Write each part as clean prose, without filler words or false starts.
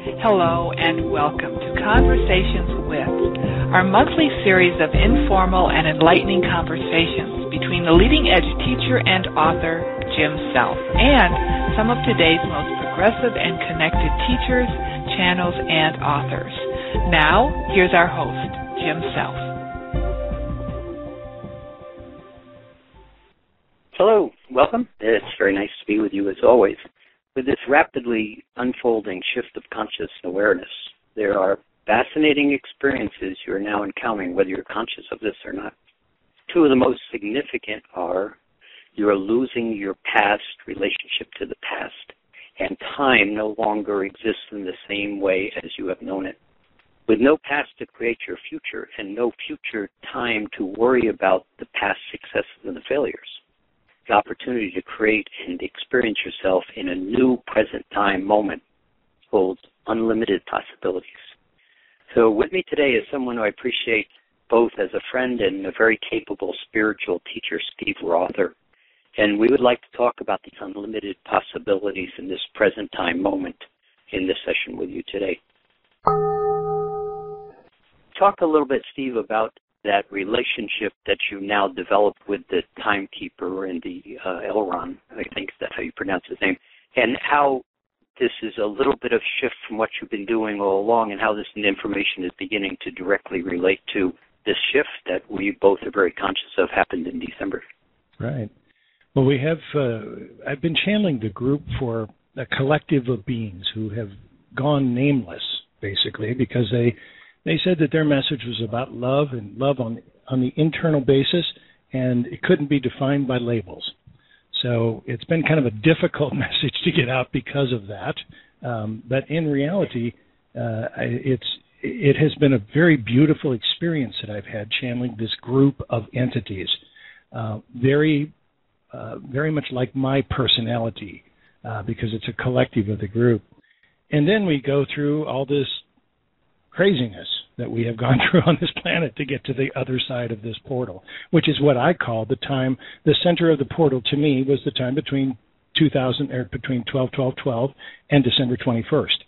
Hello and welcome to Conversations With, our monthly series of informal and enlightening conversations between the leading edge teacher and author, Jim Self, and some of today's most progressive and connected teachers, channels, and authors. Now, here's our host, Jim Self. Hello, welcome. It's very nice to be with you as always. With this rapidly unfolding shift of conscious awareness, there are fascinating experiences you are now encountering, whether you're conscious of this or not. Two of the most significant are you are losing your past relationship to the past, and time no longer exists in the same way as you have known it. With no past to create your future and no future time to worry about the past successes and the failures, the opportunity to create and experience yourself in a new present time moment holds unlimited possibilities. So with me today is someone who I appreciate both as a friend and a very capable spiritual teacher, Steve Rother. And we would like to talk about these unlimited possibilities in this present time moment in this session with you today. Talk a little bit, Steve, about that relationship that you now developed with the timekeeper and the Elron, I think that's how you pronounce his name, and how this is a little bit of shift from what you've been doing all along, and how this information is beginning to directly relate to this shift that we both are very conscious of happened in December. Right. Well, we have, I've been channeling the group for a collective of beings who have gone nameless, basically, because they said that their message was about love and love on the internal basis, and it couldn't be defined by labels. So it's been kind of a difficult message to get out because of that. But in reality, it has been a very beautiful experience that I've had channeling this group of entities, very much like my personality, because it's a collective of the group. And then we go through all this craziness that we have gone through on this planet to get to the other side of this portal, which is what I call the time. The center of the portal to me was the time between 12/12/12 and December 21st.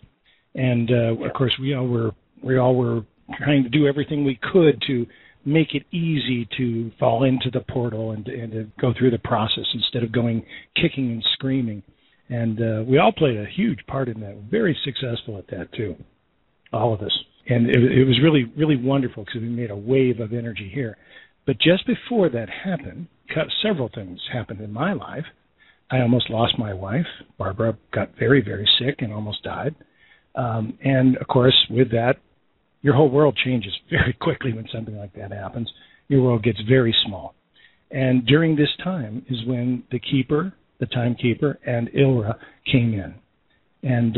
And of course, we all were trying to do everything we could to make it easy to fall into the portal and to go through the process instead of going kicking and screaming. And we all played a huge part in that. Very successful at that too, all of us. And it was really, really wonderful because we made a wave of energy here. But just before that happened, several things happened in my life. I almost lost my wife. Barbara got very, very sick and almost died. And, of course, with that, your whole world changes very quickly when something like that happens. Your world gets very small. And during this time is when the keeper, the timekeeper, and Ilra came in. And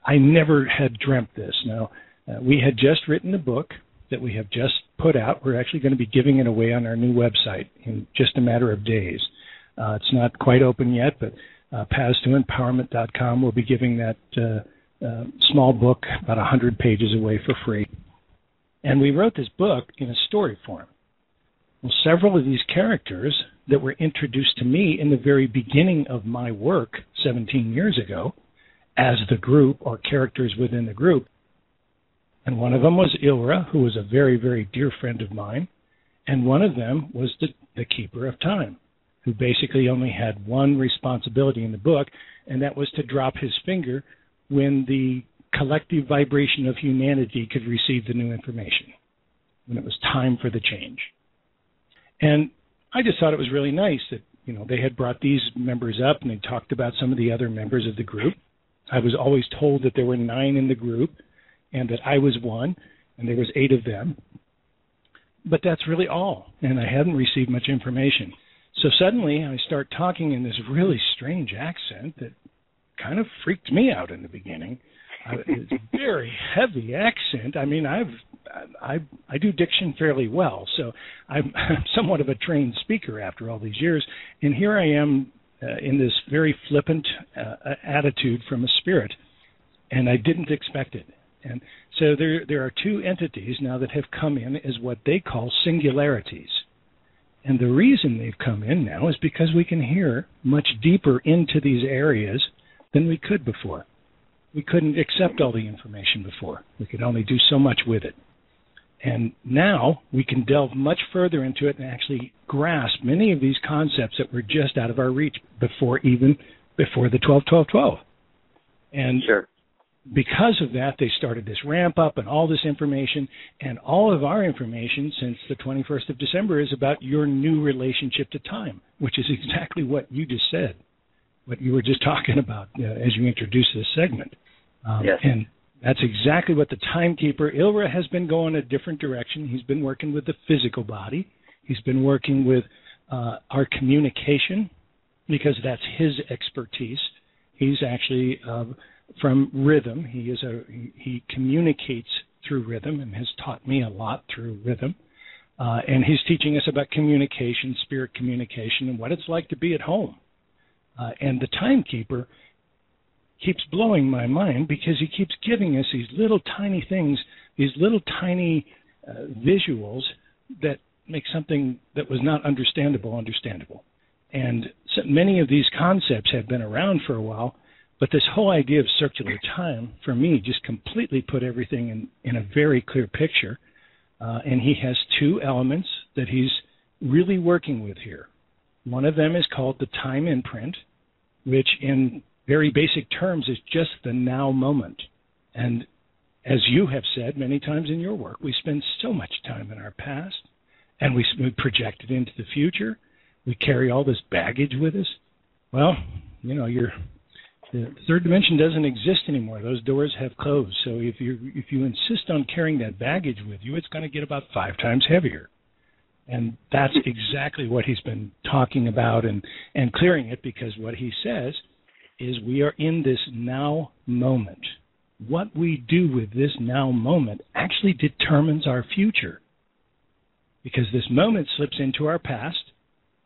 I never had dreamt this. Now, we had just written a book that we have just put out. We're actually going to be giving it away on our new website in just a matter of days. It's not quite open yet, but pathstoempowerment.com will be giving that small book, about 100 pages away for free. And we wrote this book in a story form. Well, several of these characters that were introduced to me in the very beginning of my work 17 years ago as the group or characters within the group. And one of them was Ilra, who was a very, very dear friend of mine. And one of them was the keeper of time, who basically only had one responsibility in the book, and that was to drop his finger when the collective vibration of humanity could receive the new information, when it was time for the change. And I just thought it was really nice that, they had brought these members up and they talked about some of the other members of the group. I was always told that there were 9 in the group, and that I was one, and there was 8 of them. But that's really all, and I hadn't received much information. So suddenly I start talking in this really strange accent that kind of freaked me out in the beginning. It's a very heavy accent. I mean, I do diction fairly well, so I'm somewhat of a trained speaker after all these years, and here I am in this very flippant attitude from a spirit, and I didn't expect it. And so there are 2 entities now that have come in as what they call singularities. And the reason they've come in now is because we can hear much deeper into these areas than we could before. we couldn't accept all the information before. We could only do so much with it. And now we can delve much further into it and actually grasp many of these concepts that were just out of our reach before the 12-12-12. And sure. Because of that, they started this ramp up and all this information, and all of our information since the 21st of December is about your new relationship to time, which is exactly what you just said, what you were just talking about as you introduced this segment. Yes. And that's exactly what the timekeeper, Ilra, has been going a different direction. He's been working with the physical body. He's been working with our communication because that's his expertise. He's actually from rhythm. He communicates through rhythm and has taught me a lot through rhythm. And he's teaching us about communication, spirit communication, and what it's like to be at home. And the timekeeper keeps blowing my mind because he keeps giving us these little tiny things, these little tiny visuals that make something that was not understandable. And so many of these concepts have been around for a while, but this whole idea of circular time, for me, just completely put everything in a very clear picture. And he has two elements that he's really working with here. One of them is called the time imprint, which in very basic terms is just the now moment. And as you have said many times in your work, we spend so much time in our past, and we project it into the future. We carry all this baggage with us. Well, the third dimension doesn't exist anymore. Those doors have closed. So if you insist on carrying that baggage with you, it's going to get about 5 times heavier. And that's exactly what he's been talking about and clearing it, because what he says is we are in this now moment. What we do with this now moment actually determines our future, because this moment slips into our past.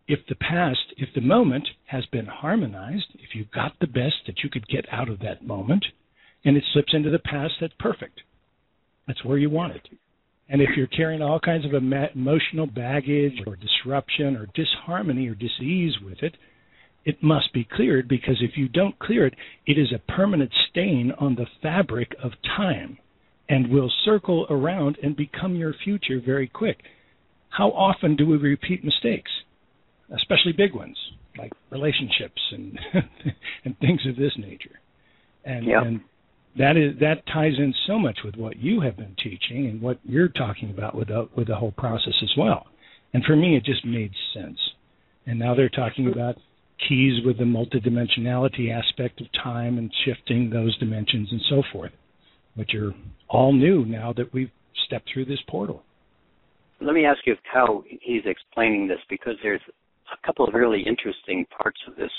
If the moment has been harmonized, if you got the best that you could get out of that moment, and it slips into the past, that's perfect. That's where you want it. And if you're carrying all kinds of emotional baggage or disruption or disharmony or dis-ease with it, it must be cleared, because if you don't clear it, it is a permanent stain on the fabric of time and will circle around and become your future very quick. How often do we repeat mistakes? Especially big ones, like relationships and and things of this nature. And that ties in so much with what you have been teaching and what you're talking about with the whole process as well. And for me, it just made sense. And now they're talking about keys with the multidimensionality aspect of time and shifting those dimensions and so forth, which are all new now that we've stepped through this portal. Let me ask you how he's explaining this, because there's a couple of really interesting parts of this.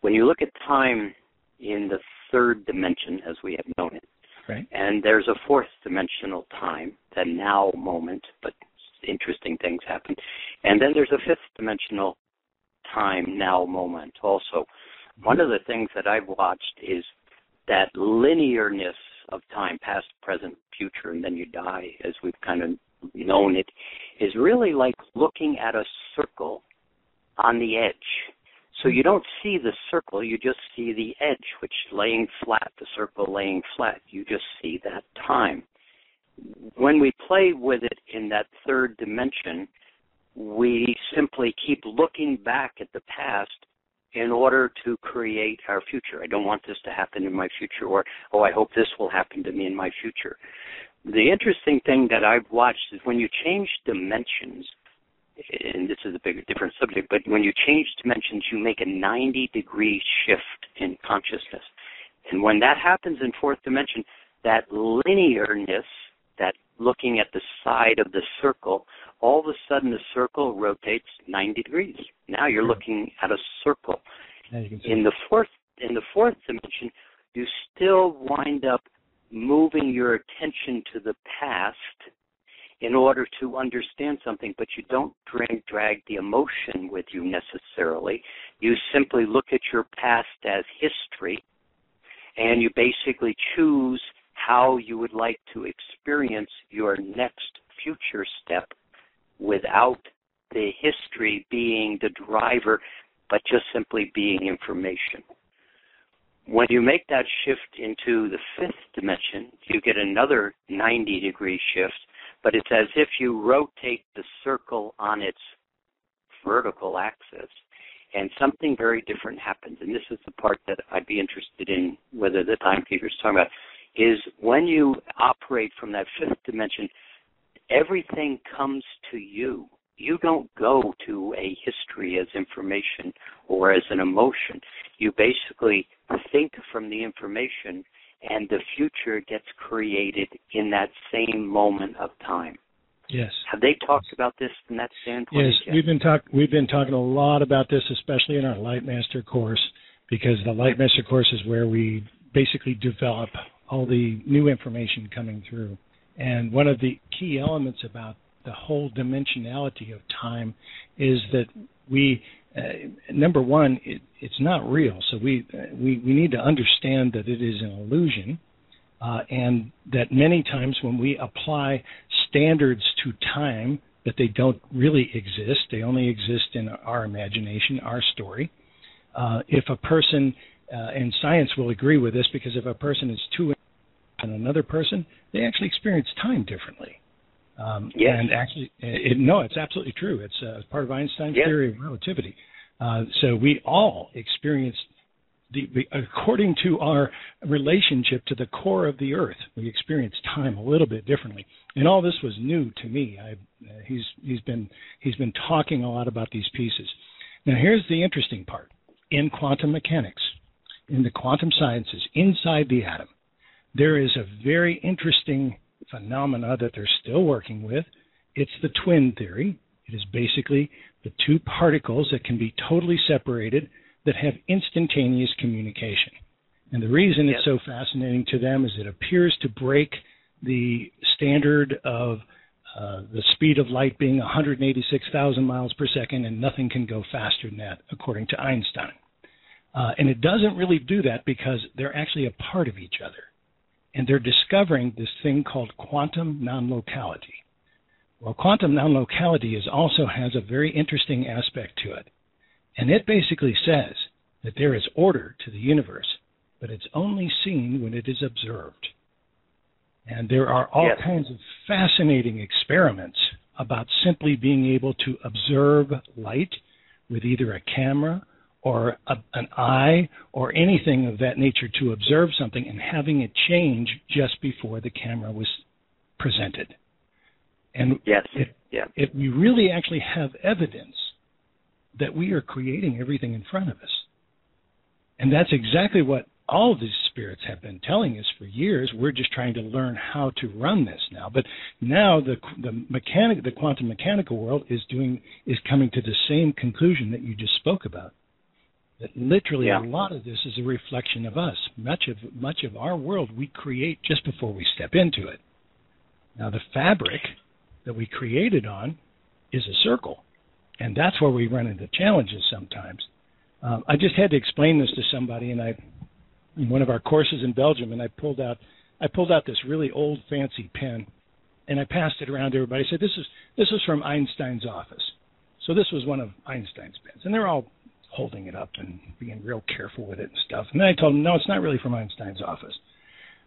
When you look at time in the third dimension, as we have known it, right, and there's a fourth dimensional time, the now moment, but interesting things happen. And then there's a fifth dimensional time, now moment also. One of the things that I've watched is that linearness of time, past, present, future, and then you die, as we've kind of known it, is really like looking at a circle on the edge. So you don't see the circle, you just see the edge, which laying flat, the circle laying flat. You just see that time. When we play with it in that third dimension, we simply keep looking back at the past in order to create our future. I don't want this to happen in my future, or, I hope this will happen to me in my future. The interesting thing that I've watched is when you change dimensions, and this is a different subject, but when you change dimensions, you make a 90-degree shift in consciousness. And when that happens in fourth dimension, that linearness, that looking at the side of the circle, all of a sudden the circle rotates 90 degrees. Now you're looking at a circle. In the fourth dimension, you still wind up moving your attention to the past in order to understand something, but you don't drag the emotion with you necessarily. You simply look at your past as history, and you basically choose how you would like to experience your next future step without the history being the driver, but just simply being information. when you make that shift into the fifth dimension, you get another 90-degree shift, but it's as if you rotate the circle on its vertical axis, and something very different happens. And this is the part that I'd be interested in, whether the timekeeper's talking about, is when you operate from that fifth dimension, everything comes to you. You don't go to a history as information or as an emotion. You basically think from the information, and the future gets created in that same moment of time. Yes. Have they talked about this from that standpoint? Yes, we've been talking a lot about this, especially in our Lightmaster course, because the Lightmaster course is where we basically develop all the new information coming through. And one of the key elements about the whole dimensionality of time is that we, number one, it's not real. So we need to understand that it is an illusion, and that many times when we apply standards to time, that they don't really exist. They only exist in our imagination, our story. If a person, and science will agree with this, because if a person is too and another person, they actually experience time differently. Yes. And actually, it's absolutely true. It's part of Einstein's theory of relativity. So we all experience, according to our relationship to the core of the Earth, we experience time a little bit differently. And all this was new to me. He's been talking a lot about these pieces. Now, here's the interesting part. In quantum mechanics, in the quantum sciences, inside the atom, there is a very interesting phenomena that they're still working with. It's the twin theory. It is basically the two particles that can be totally separated that have instantaneous communication. And the reason it's so fascinating to them is it appears to break the standard of the speed of light being 186,000 miles per second, and nothing can go faster than that, according to Einstein. And it doesn't really do that because they're actually a part of each other. And they're discovering this thing called quantum non-locality. Well, quantum non-locality also has a very interesting aspect to it. And it basically says that there is order to the universe, but it's only seen when it is observed. And there are all kinds of fascinating experiments about simply being able to observe light with either a camera or an eye or anything of that nature, to observe something and having it change just before the camera was presented. And if we really actually have evidence that we are creating everything in front of us. And that's exactly what all of these spirits have been telling us for years. We're just trying to learn how to run this now. But now the quantum mechanical world is coming to the same conclusion that you just spoke about. That literally a lot of this is a reflection of us. Much of our world we create just before we step into it. Now the fabric that we created on is a circle, and that's where we run into challenges sometimes. I just had to explain this to somebody, and in one of our courses in Belgium, and I pulled out this really old fancy pen, and I passed it around to everybody. I said, "This is from Einstein's office." So this was one of Einstein's pens, and they're all holding it up and being real careful with it and stuff. And then I told them, no, it's not really from Einstein's office.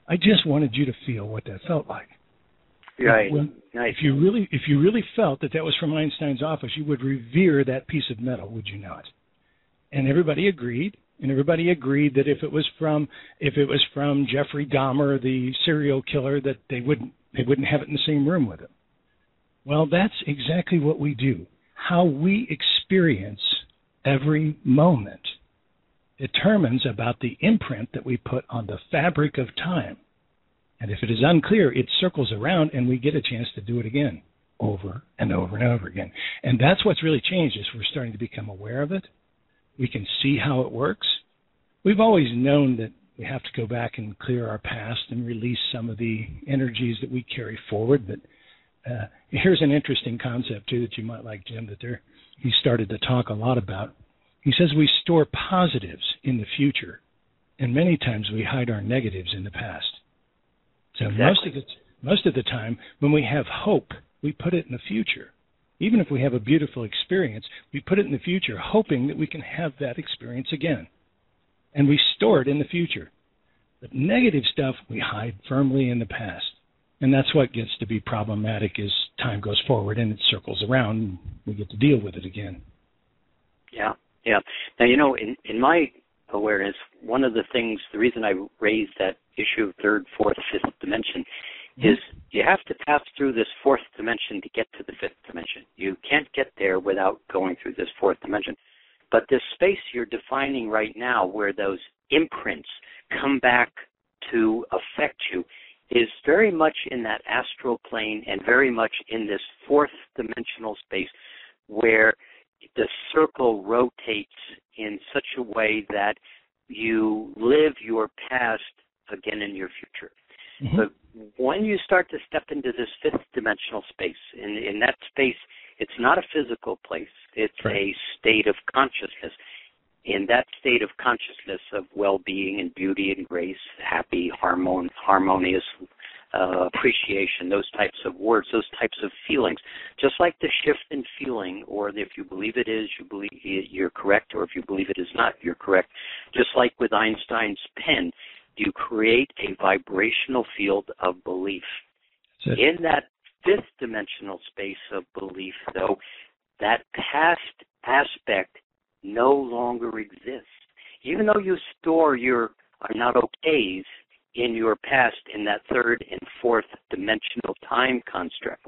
I just wanted you to feel what that felt like. Right. Nice. If you really felt that was from Einstein's office, you would revere that piece of metal, would you not? And everybody agreed. And everybody agreed that if it was from Jeffrey Dahmer, the serial killer, that they wouldn't have it in the same room with him. Well, that's exactly what we do. How we experience every moment determines about the imprint that we put on the fabric of time. And if it is unclear, it circles around and we get a chance to do it again, over and over and over again. And that's what's really changed, is we're starting to become aware of it. We can see how it works. We've always known that we have to go back and clear our past and release some of the energies that we carry forward. But here's an interesting concept, too, that you might like, Jim, that he started to talk a lot about. He says we store positives in the future, and many times we hide our negatives in the past. So exactly. most of the time, when we have hope, we put it in the future. Even if we have a beautiful experience, we put it in the future, hoping that we can have that experience again. and we store it in the future. But negative stuff we hide firmly in the past. And that's what gets to be problematic as time goes forward and it circles around and we get to deal with it again. Yeah, yeah. Now, you know, in my awareness, one of the things, the reason I raised that issue of third, fourth, fifth dimension is you have to pass through this fourth dimension to get to the fifth dimension. You can't get there without going through this fourth dimension. But this space you're defining right now where those imprints come back to affect you is very much in that astral plane and very much in this fourth dimensional space where the circle rotates in such a way that you live your past again in your future. Mm-hmm. But when you start to step into this fifth dimensional space, in that space, it's not a physical place. It's a state of consciousness. In that state of consciousness of well-being and beauty and grace, happy, harmonious, appreciation, those types of words, those types of feelings. Just like the shift in feeling, or if you believe it is, you believe you're correct, or if you believe it is not, you're correct. Just like with Einstein's pen, you create a vibrational field of belief. In that fifth dimensional space of belief, though, that past aspect no longer exists. Even though you store your are not okays in your past in that third and fourth dimensional time construct,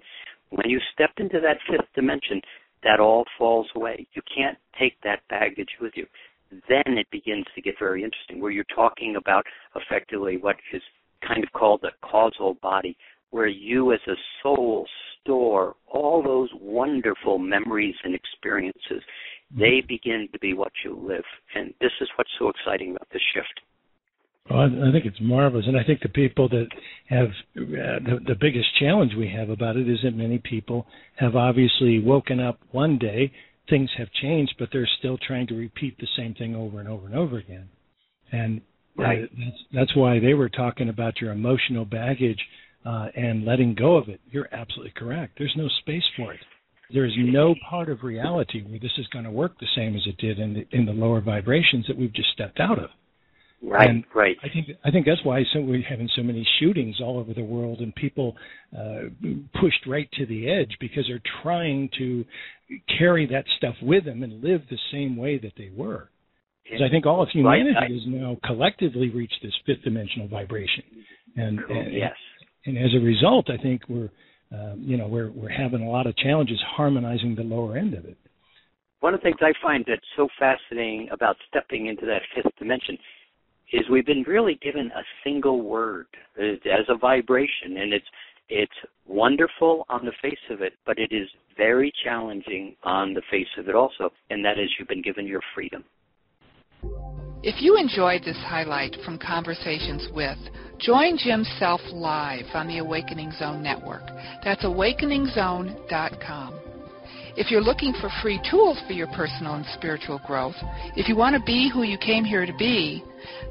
when you step into that fifth dimension, that all falls away. You can't take that baggage with you. Then it begins to get very interesting, where you're talking about effectively what is kind of called the causal body, where you as a soul store all those wonderful memories and experiences. They begin to be what you live. And this is what's so exciting about this shift. Well, I think it's marvelous. And I think the people that have the biggest challenge we have about it is that many people have obviously woken up one day, things have changed, but they're still trying to repeat the same thing over and over and over again. And that's why they were talking about your emotional baggage and letting go of it. You're absolutely correct. There's no space for it. There is no part of reality where this is going to work the same as it did in the lower vibrations that we've just stepped out of. Right. I think that's why we're having so many shootings all over the world and people pushed right to the edge because they're trying to carry that stuff with them and live the same way that they were. Because I think all of humanity has now collectively reached this fifth dimensional vibration, and as a result, I think we're having a lot of challenges harmonizing the lower end of it. One of the things I find that's so fascinating about stepping into that fifth dimension is we've been really given a single word as a vibration, and it's wonderful on the face of it, but it is very challenging on the face of it also, and that is you've been given your freedom. If you enjoyed this highlight from Conversations With, join Jim Self live on the Awakening Zone Network. That's awakeningzone.com. If you're looking for free tools for your personal and spiritual growth, if you want to be who you came here to be,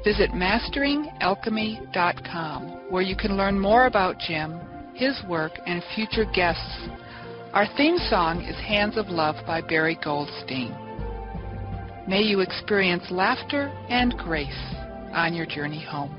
visit masteringalchemy.com, where you can learn more about Jim, his work, and future guests. Our theme song is Hands of Love by Barry Goldstein. May you experience laughter and grace on your journey home.